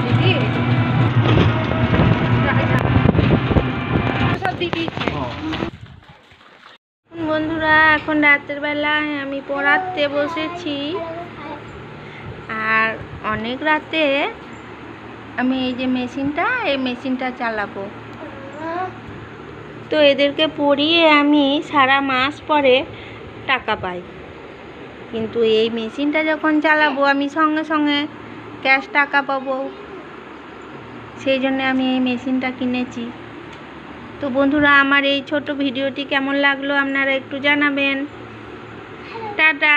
দিদি সব দিদি। বন্ধুরা এখন রাতের বেলায় আমি পড়াতে বসেছি, আর অনেক রাতে আমি এই যে মেশিনটা চালাবো। তো এদেরকে পড়িয়ে আমি সারা মাস পরে টাকা পাই, কিন্তু এই মেশিনটা যখন চালাবো আমি সঙ্গে সঙ্গে ক্যাশ টাকা পাবো, সেই জন্য আমি এই মেশিনটা কিনেছি। তো বন্ধুরা, আমার এই ছোট ভিডিওটি কেমন লাগলো আপনারা একটু জানাবেন। টাটা।